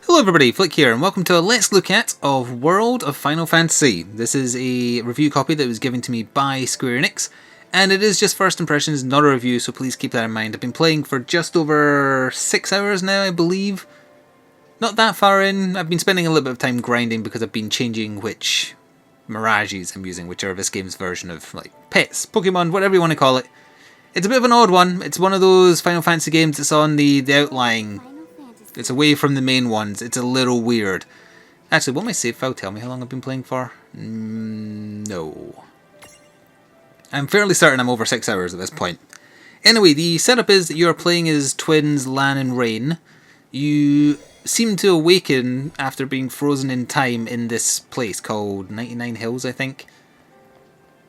Hello everybody, Flick here, and welcome to a Let's Look At of World of Final Fantasy. This is a review copy that was given to me by SquareEnix, and it is just first impressions, not a review, so please keep that in mind. I've been playing for just over 6 hours now, I believe. Not that far in. I've been spending a little bit of time grinding because I've been changing which mirages I'm using, which are this game's version of like pets, Pokemon, whatever you want to call it. It's a bit of an odd one. It's one of those Final Fantasy games that's on the outlying. It's away from the main ones. It's a little weird. Actually, won't my save file tell me how long I've been playing for? No. I'm fairly certain I'm over 6 hours at this point. Anyway, the setup is that you're playing as twins Lan and Rain. You seem to awaken after being frozen in time in this place called 99 Hills, I think.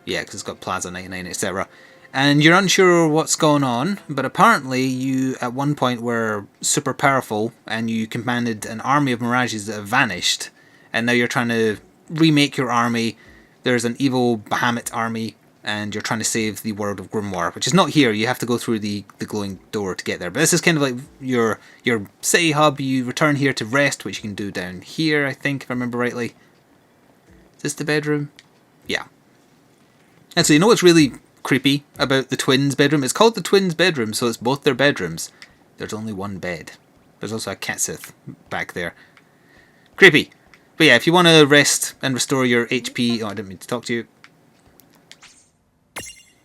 Yeah, because it's got Plaza 99, etc. And you're unsure what's going on, but apparently you at one point were super powerful and you commanded an army of mirages that have vanished, and now you're trying to remake your army. There's an evil Bahamut army and you're trying to save the world of Grimoire, which is not here. You have to go through the glowing door to get there. But this is kind of like your city hub. You return here to rest, which you can do down here, I think, if I remember rightly. Is this the bedroom? Yeah. And so you know what's really creepy about the twins' bedroom? It's called the twins' bedroom, so it's both their bedrooms. There's only one bed. There's also a Katsith back there. Creepy. But yeah, if you want to rest and restore your HP... Oh, I didn't mean to talk to you.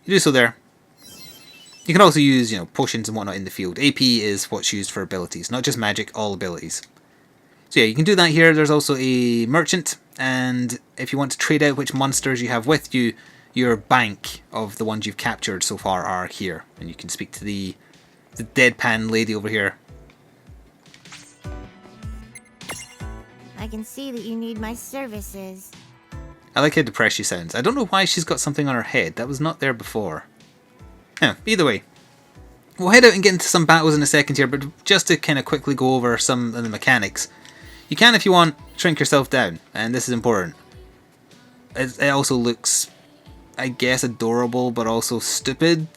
You do so there. You can also use, potions and whatnot in the field. AP is what's used for abilities, not just magic, all abilities. So yeah, you can do that here. There's also a merchant, and if you want to trade out which monsters you have with you, your bank of the ones you've captured so far are here. And you can speak to the deadpan lady over here. I can see that you need my services. I like how depressed she sounds. I don't know why she's got something on her head. That was not there before. Either way. We'll head out and get into some battles in a second here, but just to kind of quickly go over some of the mechanics. You can, if you want, shrink yourself down, and this is important. It also looks, I guess, adorable, but also stupid.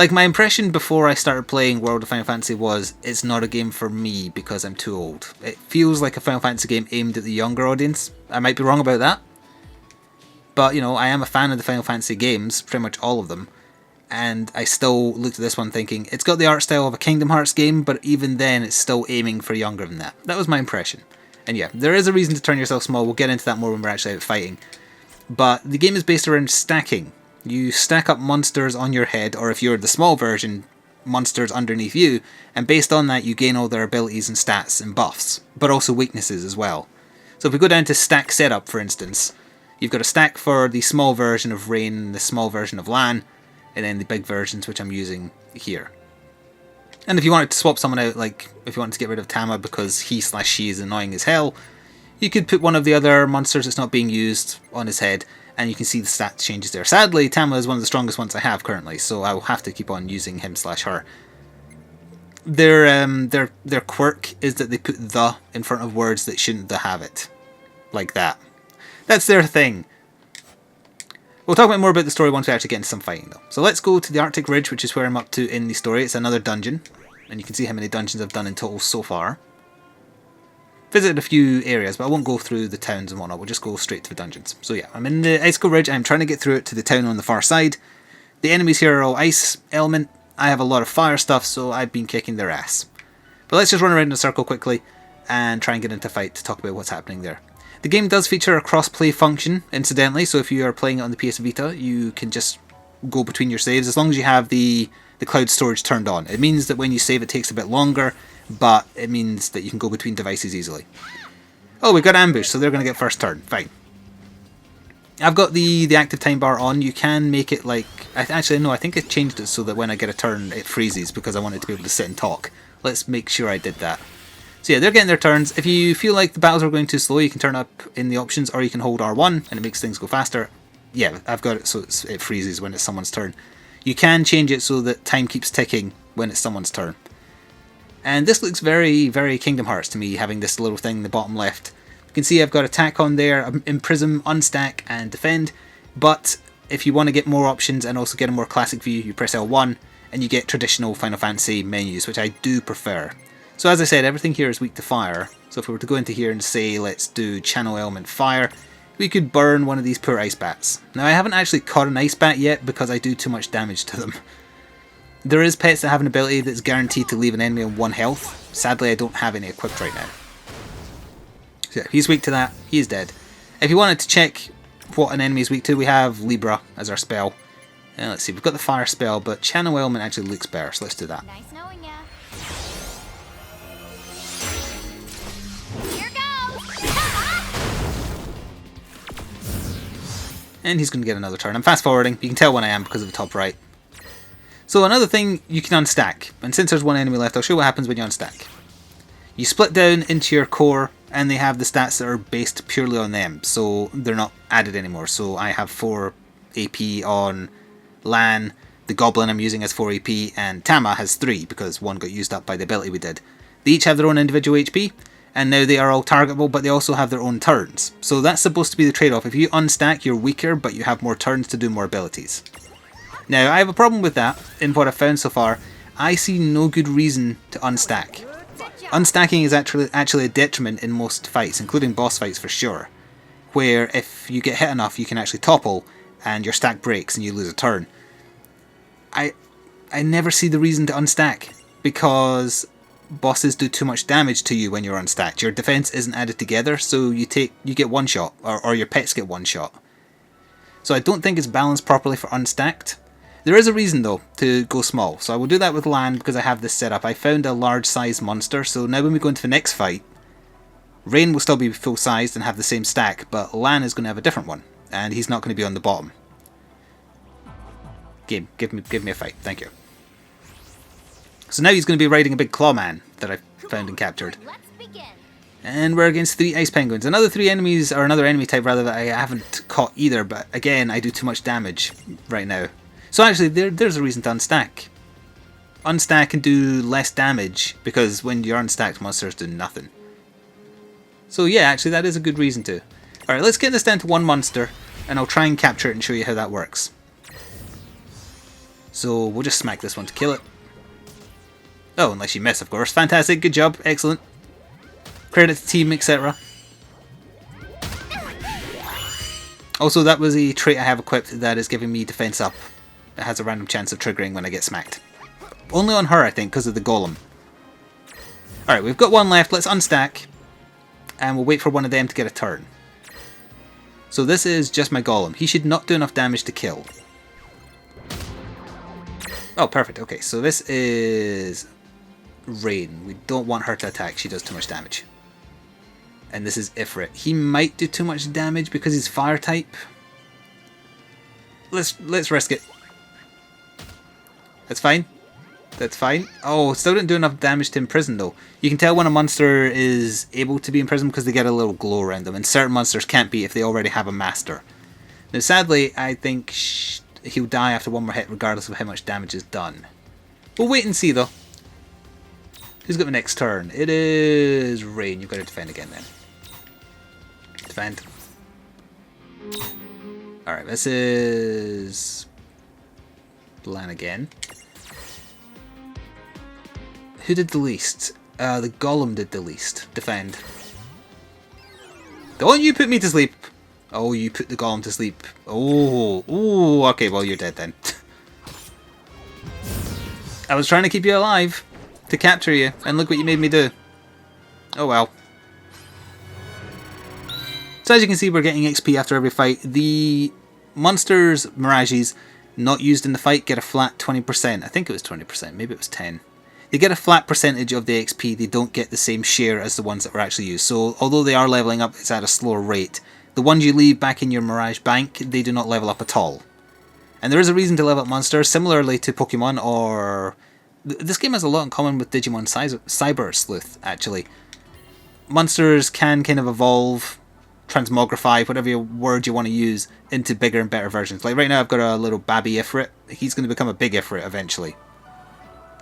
Like, my impression before I started playing World of Final Fantasy was, it's not a game for me because I'm too old. It feels like a Final Fantasy game aimed at the younger audience. I might be wrong about that. But, I am a fan of the Final Fantasy games, pretty much all of them. And I still looked at this one thinking, it's got the art style of a Kingdom Hearts game, but even then it's still aiming for younger than that. That was my impression. And yeah, there is a reason to turn yourself small. We'll get into that more when we're actually out fighting. But the game is based around stacking. You stack up monsters on your head, or if you're the small version, monsters underneath you, and based on that you gain all their abilities and stats and buffs, but also weaknesses as well. So if we go down to stack setup, for instance, you've got a stack for the small version of Rain, the small version of Lan, and then the big versions, which I'm using here. And if you wanted to swap someone out, like if you wanted to get rid of Tama because he/she is annoying as hell, you could put one of the other monsters that's not being used on his head, and you can see the stats changes there. Sadly, Tama is one of the strongest ones I have currently, so I'll have to keep on using him/her. Their quirk is that they put the in front of words that shouldn't have it. Like that. That's their thing. We'll talk about more about the story once we actually get into some fighting though. So let's go to the Arctic Ridge, which is where I'm up to in the story. It's another dungeon, and you can see how many dungeons I've done in total so far. Visited a few areas, but I won't go through the towns and whatnot. We'll just go straight to the dungeons. So yeah, I'm in the Icicle Ridge. I'm trying to get through it to the town on the far side. The enemies here are all ice element. I have a lot of fire stuff, so I've been kicking their ass. But let's just run around in a circle quickly and try and get into a fight to talk about what's happening there. The game does feature a cross-play function, incidentally, so if you are playing it on the PS Vita, you can just go between your saves, as long as you have the cloud storage turned on. It means that when you save it takes a bit longer, but it means that you can go between devices easily. Oh, we've got ambush, so they're going to get first turn. Fine. I've got the active time bar on. You can make it like... Actually, no, I think I changed it so that when I get a turn, it freezes, because I wanted to be able to sit and talk. Let's make sure I did that. So yeah, they're getting their turns. If you feel like the battles are going too slow, you can turn up in the options, or you can hold R1 and it makes things go faster. Yeah, I've got it so it freezes when it's someone's turn. You can change it so that time keeps ticking when it's someone's turn. And this looks very, very Kingdom Hearts to me, having this little thing in the bottom left. You can see I've got attack on there, imprison, unstack, and defend. But if you want to get more options and also get a more classic view, you press L1 and you get traditional Final Fantasy menus, which I do prefer. So as I said, everything here is weak to fire, so So if we were to go into here and say, let's do channel element fire, we could burn one of these poor ice bats. Now I haven't actually caught an ice bat yet because I do too much damage to them. There is pets that have an ability that's guaranteed to leave an enemy on 1 health. Sadly I don't have any equipped right now. So yeah, he's weak to that, he's dead. If you wanted to check what an enemy is weak to, we have Libra as our spell. Let's see, we've got the fire spell, but channel element actually looks better, so let's do that. Nice knowing ya. Here goes. And he's going to get another turn. I'm fast forwarding, you can tell when I am because of the top right. So another thing, you can unstack, and since there's one enemy left, I'll show you what happens when you unstack. You split down into your core, and they have the stats that are based purely on them, so they're not added anymore. So I have 4 AP on Lan, the Goblin I'm using has 4 AP, and Tama has 3, because 1 got used up by the ability we did. They each have their own individual HP, and now they are all targetable, but they also have their own turns. So that's supposed to be the trade-off. If you unstack, you're weaker, but you have more turns to do more abilities. Now, I have a problem with that, in what I've found so far. I see no good reason to unstack. Unstacking is actually a detriment in most fights, including boss fights for sure, where if you get hit enough, you can actually topple, and your stack breaks and you lose a turn. I never see the reason to unstack, because bosses do too much damage to you when you're unstacked. Your defense isn't added together, so you get one shot, or your pets get one shot. So I don't think it's balanced properly for unstacked. There is a reason though to go small, so I will do that with Lan because I have this set up. I found a large sized monster, so now when we go into the next fight, Rain will still be full sized and have the same stack, but Lan is going to have a different one, and he's not going to be on the bottom. Game, give me a fight, thank you. So now he's going to be riding a big clawman that I found and captured. Let's begin. And we're against 3 ice penguins. Another 3 enemies, or another enemy type rather, that I haven't caught either, but again, I do too much damage right now. So actually, there's a reason to unstack. Unstack and do less damage, because when you're unstacked, monsters do nothing. So yeah, actually that is a good reason to. Alright, let's get this down to 1 monster, and I'll try and capture it and show you how that works. So we'll just smack this one to kill it. Oh, unless you miss, of course. Fantastic, good job, excellent. Credit to team, etc. Also, that was a trait I have equipped that is giving me defense up. It has a random chance of triggering when I get smacked. Only on her, I think, because of the golem. Alright, we've got 1 left. Let's unstack. And we'll wait for one of them to get a turn. So this is just my golem. He should not do enough damage to kill. Oh, perfect. Okay, so this is Rain. We don't want her to attack. She does too much damage. And this is Ifrit. He might do too much damage because he's fire type. Let's risk it. That's fine. That's fine. Oh, still didn't do enough damage to imprison though. You can tell when a monster is able to be imprisoned because they get a little glow around them, and certain monsters can't be if they already have a master. Now sadly, I think he'll die after 1 more hit regardless of how much damage is done. We'll wait and see though. Who's got the next turn? It is Rain. You've got to defend again then. Defend. Alright, this is Lan again. Who did the least? The golem did the least. Defend. Don't you put me to sleep. Oh, you put the golem to sleep. Oh, ooh, okay, well you're dead then. I was trying to keep you alive to capture you, and look what you made me do. Oh well. So as you can see, we're getting XP after every fight. The monsters, mirages, not used in the fight get a flat 20%. I think it was 20%, maybe it was 10. They get a flat percentage of the XP, they don't get the same share as the ones that were actually used. So although they are leveling up, it's at a slower rate. The ones you leave back in your Mirage bank, they do not level up at all. And there is a reason to level up monsters, similarly to Pokemon, or... This game has a lot in common with Digimon Cyber Sleuth, actually. Monsters can kind of evolve, transmogrify, whatever word you want to use, into bigger and better versions. Like right now I've got a little Babby Ifrit. He's going to become a big Ifrit eventually.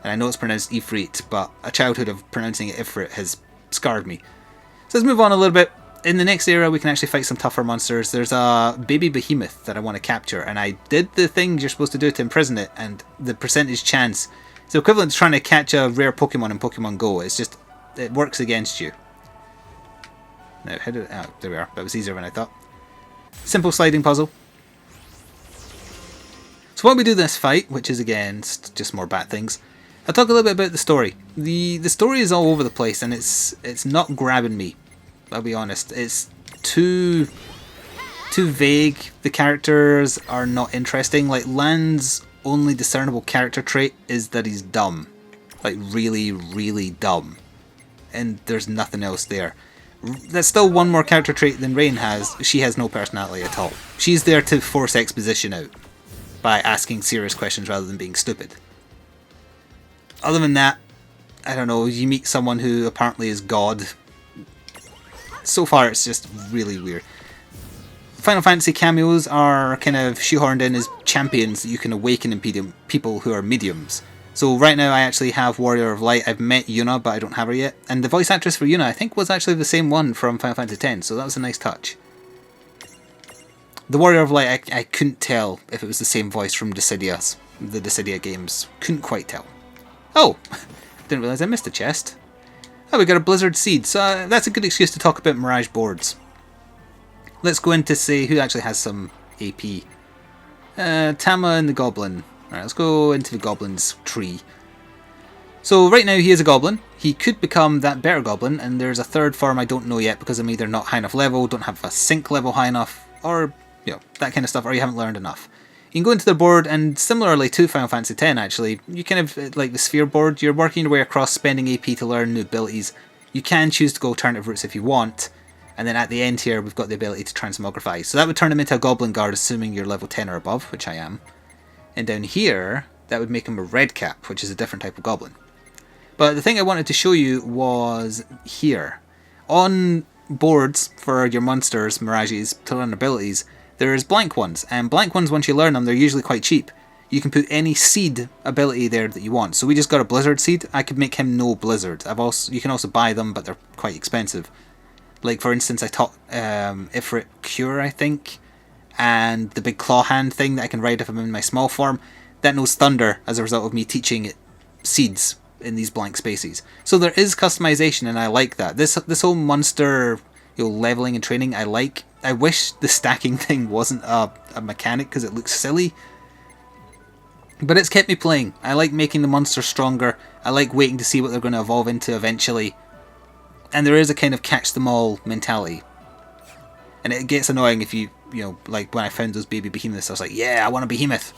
And I know it's pronounced Ifrit, but a childhood of pronouncing it Ifrit has scarred me. So let's move on a little bit. In the next era we can actually fight some tougher monsters. There's a baby behemoth that I want to capture, and I did the things you're supposed to do to imprison it, and the percentage chance, it's equivalent to trying to catch a rare Pokemon in Pokemon Go. It's just, it works against you. Now, how did... Oh, there we are. That was easier than I thought. Simple sliding puzzle. So while we do this fight, which is again just more bat things, I'll talk a little bit about the story. The story is all over the place, and it's not grabbing me. I'll be honest. It's too vague. The characters are not interesting. Like, Land's only discernible character trait is that he's dumb. Like, really, really dumb. And there's nothing else there. That's still one more character trait than Rain has. She has no personality at all. She's there to force exposition out by asking serious questions rather than being stupid. Other than that, I don't know, you meet someone who apparently is God. So far it's just really weird. Final Fantasy cameos are kind of shoehorned in as champions that you can awaken in people who are mediums. So right now I actually have Warrior of Light. I've met Yuna, but I don't have her yet. And the voice actress for Yuna, I think, was actually the same one from Final Fantasy X, so that was a nice touch. The Warrior of Light, I couldn't tell if it was the same voice from the Dissidia games. Couldn't quite tell. Oh! Didn't realise I missed a chest. Oh, we got a Blizzard Seed, so that's a good excuse to talk about Mirage boards. Let's go in to see who actually has some AP. Tama and the Goblin. Alright, let's go into the Goblin's tree. So right now he is a Goblin. He could become that better Goblin, and there's a third form I don't know yet because I'm either not high enough level, don't have a sync level high enough, or, you know, that kind of stuff, or you haven't learned enough. You can go into the board, and similarly to Final Fantasy X actually, you kind of, like the sphere board, you're working your way across spending AP to learn new abilities. You can choose to go alternative routes if you want, and then at the end here we've got the ability to transmogrify. So that would turn him into a Goblin Guard, assuming you're level 10 or above, which I am. And down here, that would make him a Red Cap, which is a different type of Goblin. But the thing I wanted to show you was here. On boards for your monsters, mirages, to learn abilities, there's blank ones. And blank ones, once you learn them, they're usually quite cheap. You can put any seed ability there that you want. So we just got a Blizzard Seed. I could make him no Blizzard. You can also buy them, but they're quite expensive. Like, for instance, I taught Ifrit Cure, I think, and the big claw hand thing that I can ride if I'm in my small form, that knows Thunder as a result of me teaching it seeds in these blank spaces. So there is customization, and I like that. This whole monster, you know, leveling and training, I like. I wish the stacking thing wasn't a mechanic because it looks silly. But it's kept me playing. I like making the monsters stronger. I like waiting to see what they're going to evolve into eventually. And there is a kind of catch them all mentality. And it gets annoying if you know, like when I found those baby behemoths, I was like, yeah, I want a behemoth.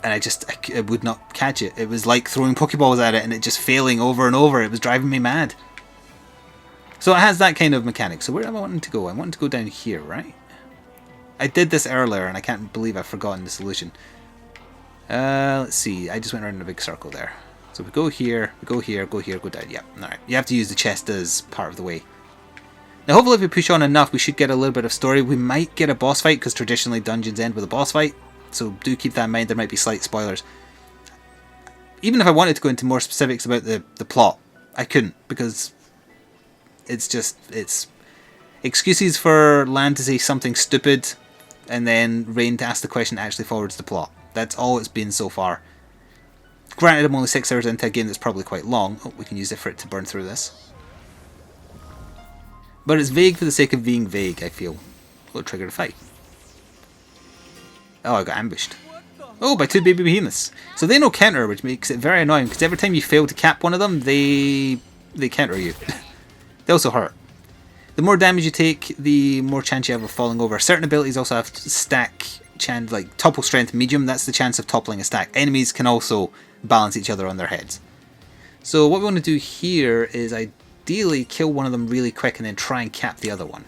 And I would not catch it. It was like throwing Pokeballs at it and it just failing over and over. It was driving me mad. So it has that kind of mechanic. So where am I wanting to go? I want to go down here, right? I did this earlier and I can't believe I've forgotten the solution. Let's see. I just went around in a big circle there. So we go here, go here, go here, go down. Yeah, alright. You have to use the chest as part of the way. Now hopefully if we push on enough, we should get a little bit of story. We might get a boss fight, because traditionally dungeons end with a boss fight. So do keep that in mind. There might be slight spoilers. Even if I wanted to go into more specifics about the plot, I couldn't, because it's excuses for Land to say something stupid and then Rain to ask the question that actually forwards the plot. That's all it's been so far. Granted, I'm only 6 hours into a game that's probably quite long. Oh, we can use it for it to burn through this. But it's vague for the sake of being vague, I feel. Will it trigger a fight? Oh, I got ambushed. Oh, by 2 baby behemoths. So they know counter, which makes it very annoying, because every time you fail to cap one of them, they counter you. They also hurt. The more damage you take, the more chance you have of falling over. Certain abilities also have stack chance, like topple strength medium. That's the chance of toppling a stack. Enemies can also balance each other on their heads. So what we want to do here is ideally kill one of them really quick and then try and cap the other one.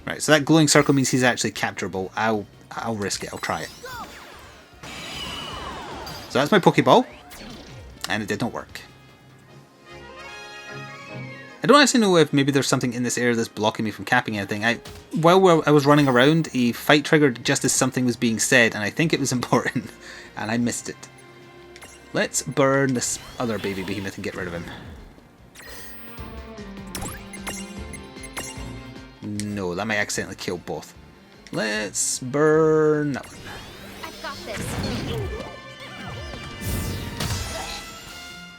Right, so that glowing circle means he's actually capturable. I'll risk it. I'll try it. So that's my Pokeball, and it did not work. I don't actually know if maybe there's something in this area that's blocking me from capping anything. While I was running around, a fight triggered just as something was being said, and I think it was important, and I missed it. Let's burn this other baby behemoth and get rid of him. No, that might accidentally kill both. Let's burn that one. I've got this.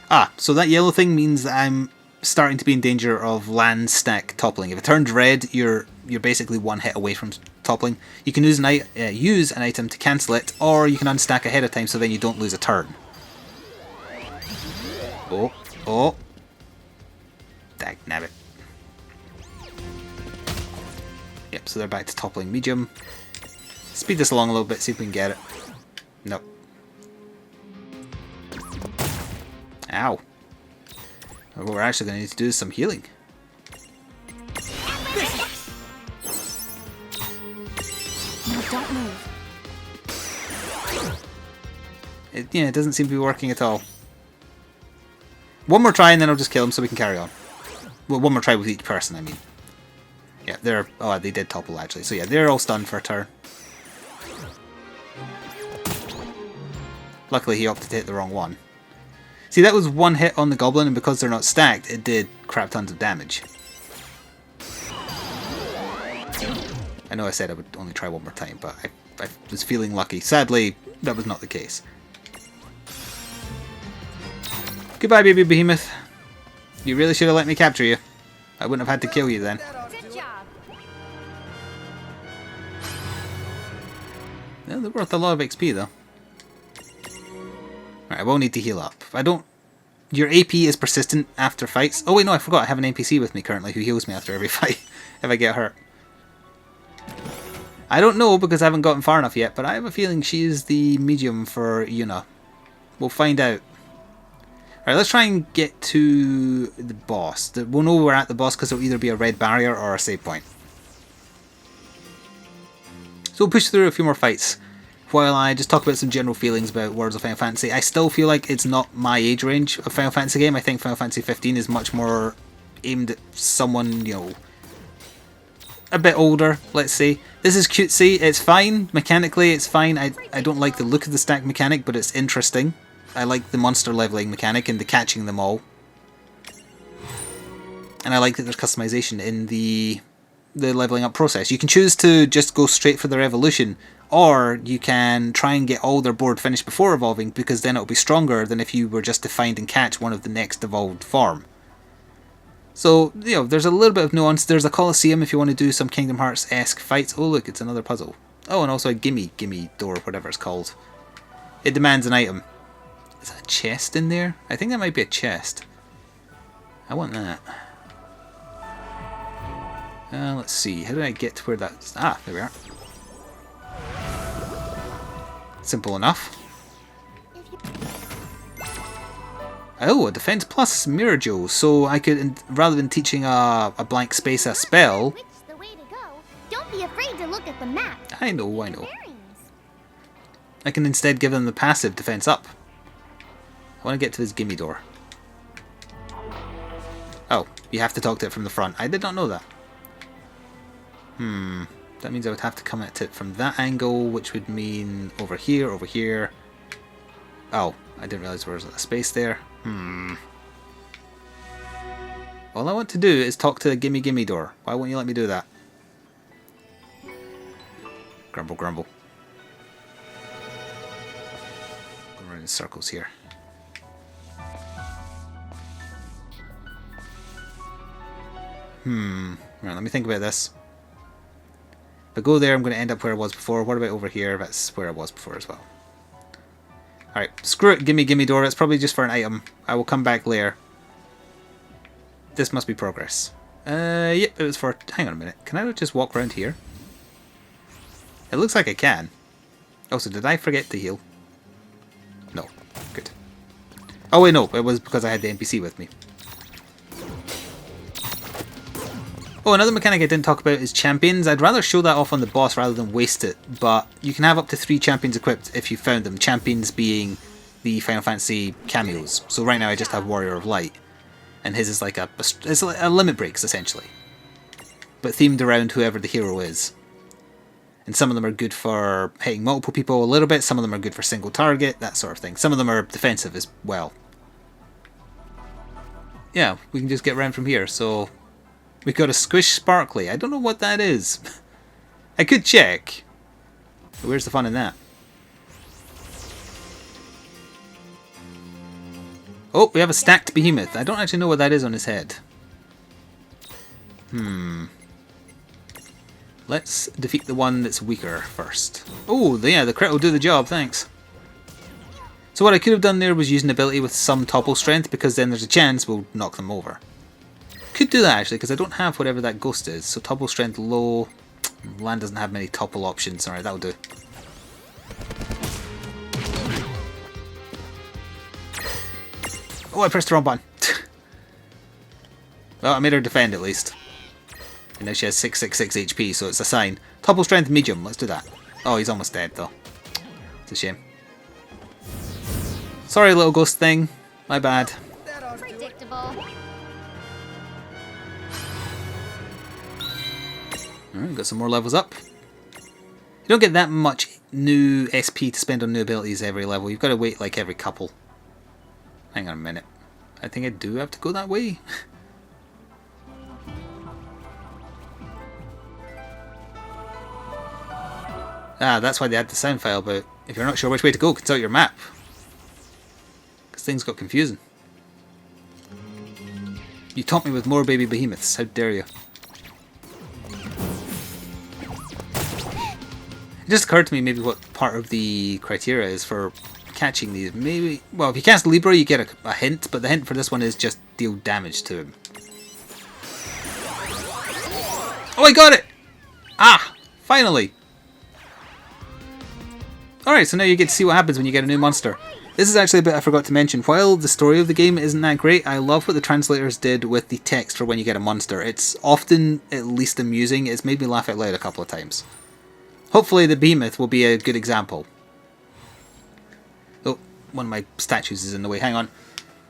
Ah, so that yellow thing means that I'm starting to be in danger of land stack toppling. If it turns red, you're basically one hit away from toppling. You can use an item to cancel it, or you can unstack ahead of time so then you don't lose a turn. Oh, oh. Dagnabbit. Yep, so they're back to toppling medium. Speed this along a little bit, see if we can get it. Nope. Ow. What we're actually going to need to do is some healing. No, don't move. It doesn't seem to be working at all. One more try and then I'll just kill him so we can carry on. Well, one more try with each person, I mean. Yeah, they're... Oh, they did topple, actually. So yeah, they're all stunned for a turn. Luckily, he opted to hit the wrong one. See, that was one hit on the goblin, and because they're not stacked, it did crap tons of damage. I know I said I would only try one more time, but I was feeling lucky. Sadly, that was not the case. Goodbye, baby behemoth. You really should have let me capture you. I wouldn't have had to kill you then. Good job. No, they're worth a lot of XP, though. Right, I will need to heal up. I don't... Your AP is persistent after fights. Oh wait, no, I forgot. I have an NPC with me currently who heals me after every fight if I get hurt. I don't know because I haven't gotten far enough yet, but I have a feeling she is the medium for Yuna. We'll find out. Alright, let's try and get to the boss. We'll know we're at the boss because it'll either be a red barrier or a save point. So we'll push through a few more fights while I just talk about some general feelings about Worlds of Final Fantasy. I still feel like it's not my age range of Final Fantasy game. I think Final Fantasy 15 is much more aimed at someone, a bit older, let's say. This is cutesy, it's fine. Mechanically, it's fine. I don't like the look of the stack mechanic, but it's interesting. I like the monster leveling mechanic and the catching them all. And I like that there's customization in the leveling up process. You can choose to just go straight for their evolution, or you can try and get all their board finished before evolving, because then it'll be stronger than if you were just to find and catch one of the next evolved form. So, there's a little bit of nuance. There's a Colosseum if you want to do some Kingdom Hearts-esque fights. Oh look, it's another puzzle. Oh, and also a gimme door, whatever it's called. It demands an item. Is that a chest in there? I think that might be a chest. I want that. Let's see. How do I get to where that's... Ah, there we are. Simple enough. Oh, a defense plus mirages. So I could, rather than teaching a blank space a spell... Which the way to go. Don't be afraid to look at the map. I know. I can instead give them the passive defense up. I want to get to this gimme door. Oh, you have to talk to it from the front. I did not know that. That means I would have to come at it from that angle, which would mean over here, over here. Oh, I didn't realize there was a space there. All I want to do is talk to the gimme door. Why won't you let me do that? Grumble, grumble. Going around in circles here. Right, let me think about this. If I go there, I'm going to end up where I was before. What about over here? That's where I was before as well. Alright, screw it, gimme door. That's probably just for an item. I will come back later. This must be progress. Yep, it was for... Hang on a minute. Can I just walk around here? It looks like I can. Also, did I forget to heal? No. Good. Oh wait, no. It was because I had the NPC with me. Oh, another mechanic I didn't talk about is champions. I'd rather show that off on the boss rather than waste it, but you can have up to 3 champions equipped if you found them. Champions being the Final Fantasy cameos. So right now I just have Warrior of Light, and his is like it's a limit breaks essentially, but themed around whoever the hero is. And some of them are good for hitting multiple people a little bit, some of them are good for single target, that sort of thing. Some of them are defensive as well. Yeah, we can just get around from here, so... We've got a Squish Sparkly. I don't know what that is. I could check. But where's the fun in that? Oh, we have a stacked behemoth. I don't actually know what that is on his head. Let's defeat the one that's weaker first. Oh, yeah, the crit will do the job, thanks. So what I could have done there was use an ability with some topple strength, because then there's a chance we'll knock them over. Could do that actually, because I don't have whatever that ghost is. So topple strength low. Land doesn't have many topple options. Alright, that'll do. Oh, I pressed the wrong button. Well, I made her defend at least. And now she has 666 HP, so it's a sign. Topple strength medium, let's do that. Oh, he's almost dead though. It's a shame. Sorry, little ghost thing. My bad. Predictable. Alright, got some more levels up. You don't get that much new SP to spend on new abilities every level. You've got to wait like every couple. Hang on a minute. I think I do have to go that way. Ah, that's why they had the sound file, but if you're not sure which way to go, consult your map. Because things got confusing. You taunt me with more baby behemoths, how dare you. It just occurred to me maybe what part of the criteria is for catching these. Maybe, well, if you cast Libra you get a hint, but the hint for this one is just deal damage to him. Oh, I got it! Ah! Finally! Alright, so now you get to see what happens when you get a new monster. This is actually a bit I forgot to mention. While the story of the game isn't that great, I love what the translators did with the text for when you get a monster. It's often at least amusing. It's made me laugh out loud a couple of times. Hopefully the behemoth will be a good example. Oh, one of my statues is in the way. Hang on.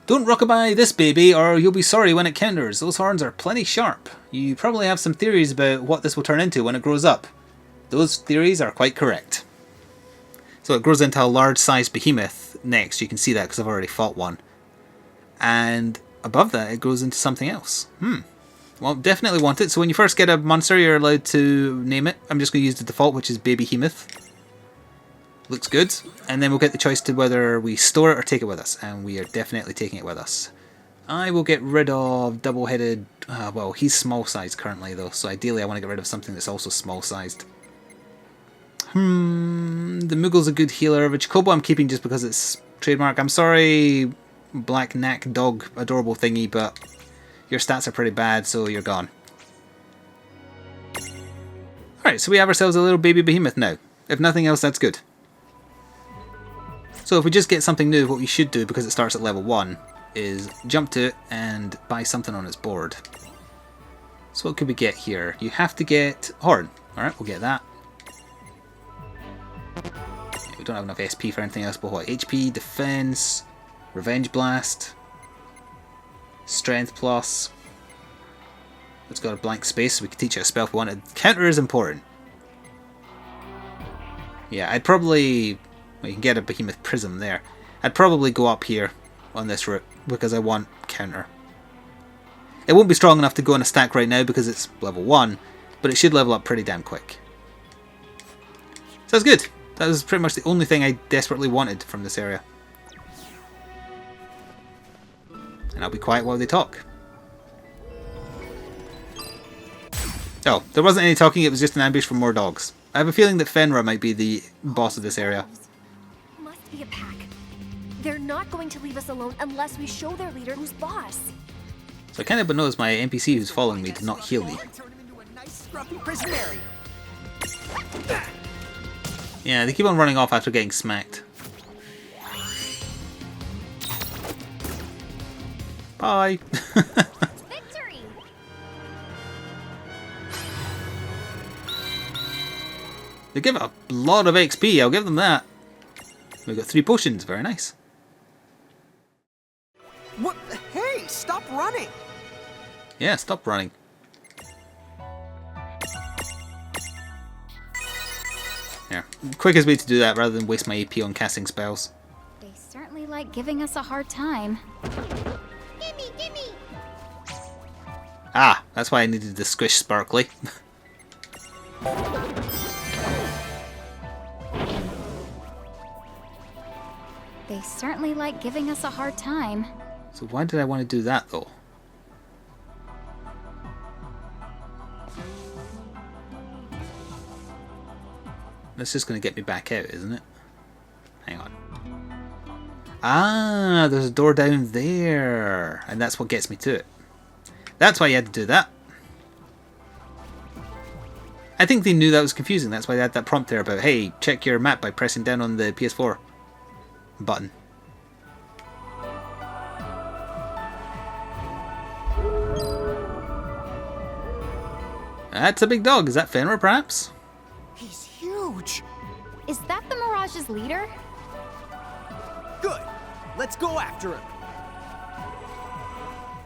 Don't rockabye this baby or you'll be sorry when it counters. Those horns are plenty sharp. You probably have some theories about what this will turn into when it grows up. Those theories are quite correct. So it grows into a large-sized behemoth next. You can see that because I've already fought one. And above that, it grows into something else. Well, definitely want it. So when you first get a monster, you're allowed to name it. I'm just going to use the default, which is Babyhemoth. Looks good. And then we'll get the choice to whether we store it or take it with us. And we are definitely taking it with us. I will get rid of double-headed... well, he's small-sized currently, though. So ideally, I want to get rid of something that's also small-sized. The Moogle's a good healer. The Chocobo I'm keeping just because it's trademark. I'm sorry, Black Knack Dog, adorable thingy, but your stats are pretty bad, so you're gone. Alright, so we have ourselves a little baby behemoth now. If nothing else, that's good. So if we just get something new, what we should do, because it starts at level 1, is jump to it and buy something on its board. So what could we get here? You have to get Horn. Alright, we'll get that. We don't have enough SP for anything else, but what? HP, Defense, Revenge Blast, Strength Plus. It's got a blank space, so we can teach it a spell if we wanted. Counter is important. Yeah, I'd probably... well, you can get a Behemoth Prism there. I'd probably go up here on this route, because I want counter. It won't be strong enough to go on a stack right now because it's level 1, but it should level up pretty damn quick. So that's good. That was pretty much the only thing I desperately wanted from this area. And I'll be quiet while they talk. Oh, there wasn't any talking, it was just an ambush for more dogs. I have a feeling that Fenra might be the boss of this area. Must be a pack. They're not going to leave us alone unless we show their leader who's boss. So I kind of noticed my NPC who's following me did not heal me. Yeah, they keep on running off after getting smacked. Bye! Victory! They give a lot of XP, I'll give them that. We've got 3 potions, very nice. What? Hey, stop running! Yeah, stop running. Yeah, quickest way to do that rather than waste my AP on casting spells. They certainly like giving us a hard time. Gimme, gimme! Ah, that's why I needed the squish sparkly. They certainly like giving us a hard time. So why did I want to do that though? That's just going to get me back out, isn't it? Hang on. Ah, there's a door down there. And that's what gets me to it. That's why you had to do that. I think they knew that was confusing. That's why they had that prompt there about, hey, check your map by pressing down on the PS4 button. That's a big dog. Is that Fenrir, perhaps? He's huge. Is that the Mirage's leader? Good. Let's go after him.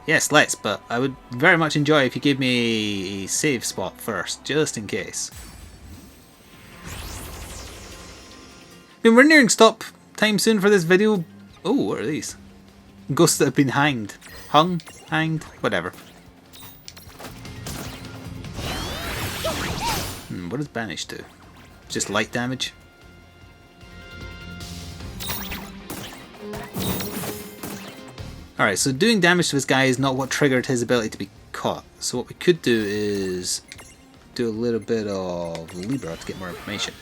Yes, let's, but I would very much enjoy if you gave me a save spot first, just in case. I mean, we're nearing stop time soon for this video. Oh, what are these? Ghosts that have been hanged. Hung? Hanged? Whatever. What does banish do? Just light damage? Alright, so doing damage to this guy is not what triggered his ability to be caught. So what we could do is do a little bit of Libra to get more information.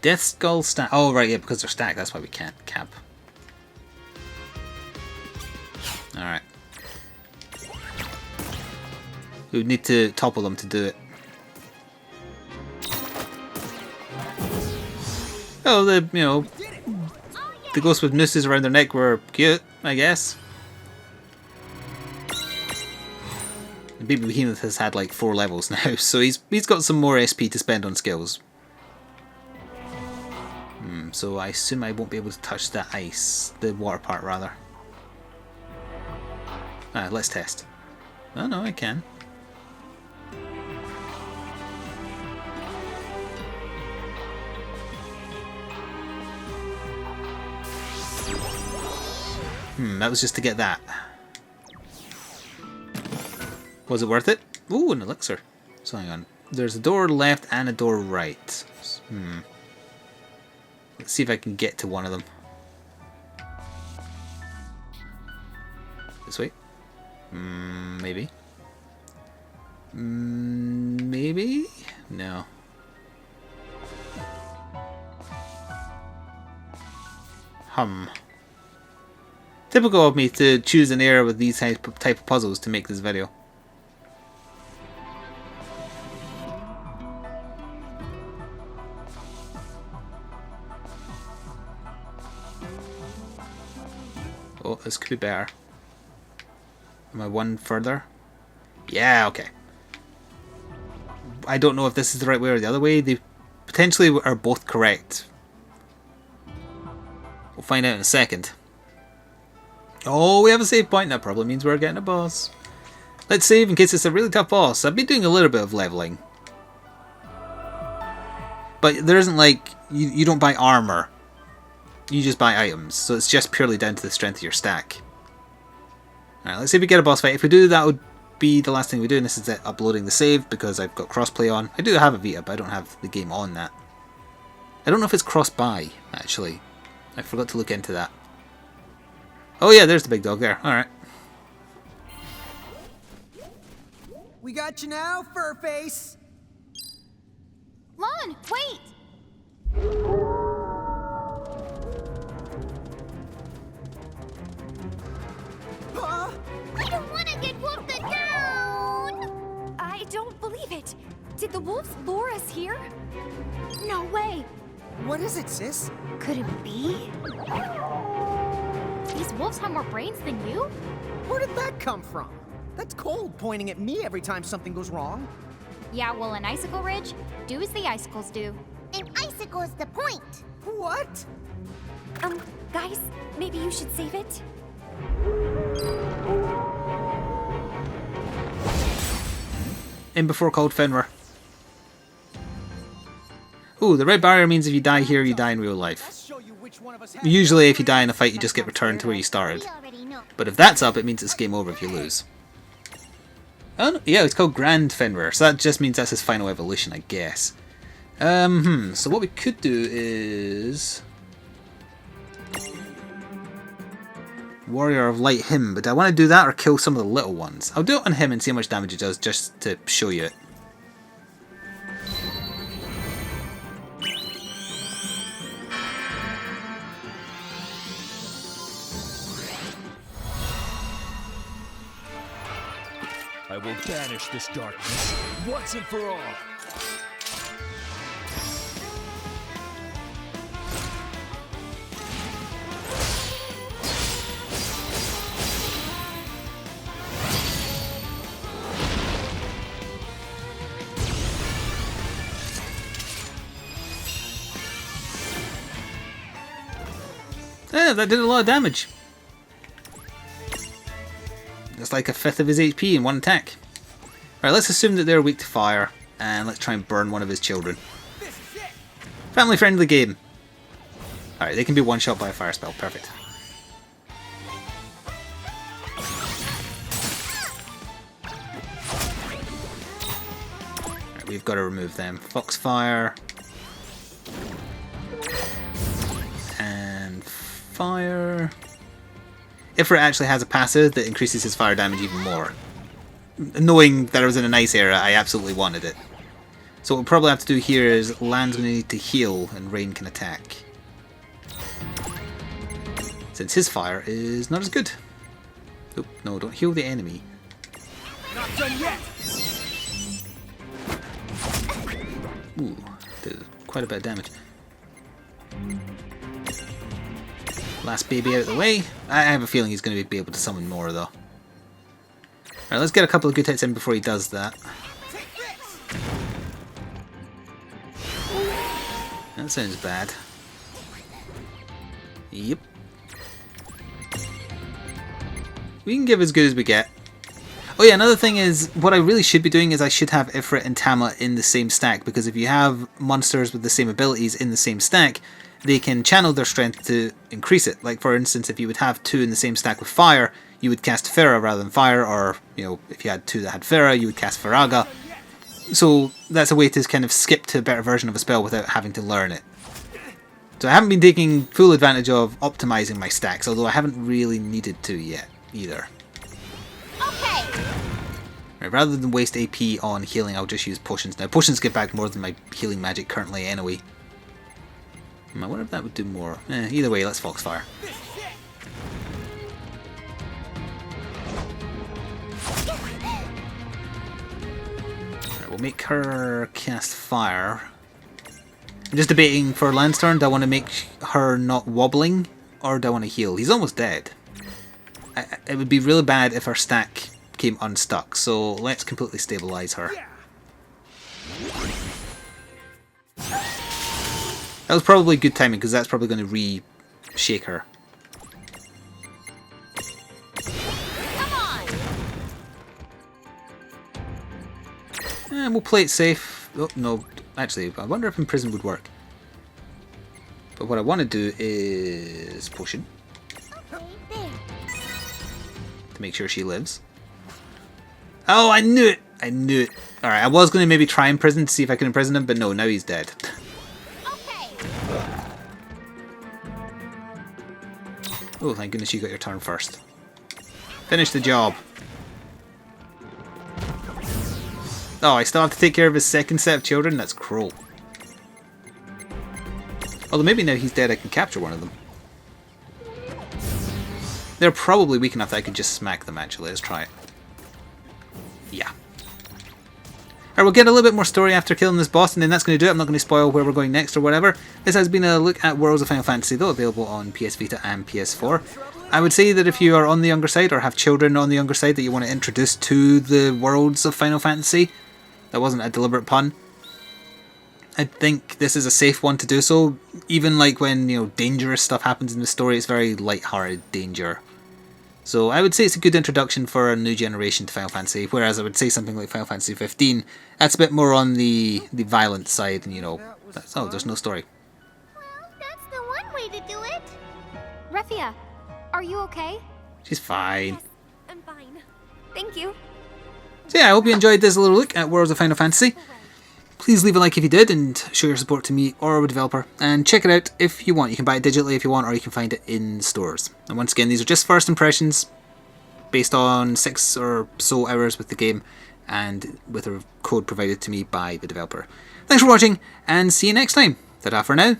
Death Skull stack. Oh, right, yeah, because they're stacked, that's why we can't cap. Alright. We would need to topple them to do it. Oh, the ghosts with nooses around their neck were cute, I guess. The Baby Behemoth has had like 4 levels now, so he's got some more SP to spend on skills. So I assume I won't be able to touch that ice, the water part rather. Let's test. Oh no, I can. That was just to get that. Was it worth it? Ooh, an elixir. So hang on. There's a door left and a door right. Let's see if I can get to one of them. This way? Maybe. Maybe? No. Typical of me to choose an area with these type of puzzles to make this video. Oh, this could be better. Am I one further? Yeah, okay. I don't know if this is the right way or the other way. They potentially are both correct. We'll find out in a second. Oh, we have a save point. That probably means we're getting a boss. Let's save in case it's a really tough boss. I've been doing a little bit of leveling. But there isn't like... You don't buy armor. You just buy items. So it's just purely down to the strength of your stack. Alright, let's see if we get a boss fight. If we do, that would be the last thing we do. And this is uploading the save because I've got crossplay on. I do have a Vita, but I don't have the game on that. I don't know if it's cross-buy, actually. I forgot to look into that. Oh yeah, there's the big dog there. Alright. We got you now, Furface. Lon, wait! Huh? I don't want to get whooped down! I don't believe it. Did the wolves lure us here? No way. What is it, sis? Could it be? These wolves have more brains than you? Where did that come from? That's cold pointing at me every time something goes wrong. Yeah, well, an icicle ridge, do as the icicles do. An icicle's the point. What? Guys, maybe you should save it? In before called Fenrir. Ooh, the red barrier means if you die here, you die in real life. Let's show you which one of us has Usually if you die in a fight, you just get returned to where you started. We already know. But if that's up, it means it's game over if you lose. Oh, no, yeah, it's called Grand Fenrir, so that just means that's his final evolution, I guess. So what we could do is... Warrior of Light him, but do I want to do that or kill some of the little ones? I'll do it on him and see how much damage it does, just to show you it. I will banish this darkness once and for all. Yeah, that did a lot of damage. It's like a fifth of his HP in one attack. Right, let's assume that they're weak to fire, and let's try and burn one of his children. Family friendly game. Alright, they can be one shot by a fire spell. Perfect. Right, we've got to remove them. Foxfire. And fire. Ifrit actually has a passive that increases his fire damage even more. Knowing that I was in a nice era, I absolutely wanted it. So what we'll probably have to do here is Land's going to need to heal and Rain can attack. Since his fire is not as good. Oh, no, don't heal the enemy. Not done yet. Ooh, did quite a bit of damage. Last baby out of the way. I have a feeling he's going to be able to summon more though. Alright, let's get a couple of good hits in before he does that. That sounds bad. Yep. We can give as good as we get. Oh yeah, another thing is, what I really should be doing is I should have Ifrit and Tama in the same stack, because if you have monsters with the same abilities in the same stack, they can channel their strength to increase it. Like for instance, if you would have two in the same stack with fire, you would cast Farah rather than fire, or you know, if you had two that had Farah, you would cast Faraga. So that's a way to kind of skip to a better version of a spell without having to learn it. So I haven't been taking full advantage of optimizing my stacks, although I haven't really needed to yet either. Okay. Right, rather than waste AP on healing, I'll just use potions. Now potions give back more than my healing magic currently anyway. I wonder if that would do more. Either way, let's Foxfire. Right, we'll make her cast fire. I'm just debating for Land's turn, do I want to make her not wobbling, or do I want to heal? He's almost dead. It would be really bad if her stack came unstuck, so let's completely stabilize her. That was probably good timing, because that's probably going to re-shake her. Come on. And we'll play it safe. Oh, no, actually, I wonder if Imprison would work. But what I want to do is potion. Okay, there. To make sure she lives. Oh, I knew it! I knew it. Alright, I was going to maybe try Imprison to see if I can imprison him, but no, now he's dead. Oh, thank goodness you got your turn first. Finish the job. Oh, I still have to take care of his second set of children? That's cruel. Although maybe now he's dead I can capture one of them. They're probably weak enough that I could just smack them actually. Let's try it. Yeah. Alright, we'll get a little bit more story after killing this boss, and then that's going to do it. I'm not going to spoil where we're going next or whatever. This has been a look at Worlds of Final Fantasy, though, available on PS Vita and PS4. I would say that if you are on the younger side, or have children on the younger side that you want to introduce to the Worlds of Final Fantasy, that wasn't a deliberate pun, I think this is a safe one to do so. Even like when, you know, dangerous stuff happens in the story, it's very light-hearted danger. So I would say it's a good introduction for a new generation to Final Fantasy, whereas I would say something like Final Fantasy 15, that's a bit more on the violent side, and you know, that's, oh, there's no story. Well, that's the one way to do it. Refia, are you okay? She's fine. Yes, I'm fine. Thank you. So yeah, I hope you enjoyed this little look at Worlds of Final Fantasy. Please leave a like if you did, and show your support to me or a developer. And check it out if you want. You can buy it digitally if you want, or you can find it in stores. And once again, these are just first impressions, based on 6 or so hours with the game, and with a code provided to me by the developer. Thanks for watching, and see you next time. Ta-ta for now.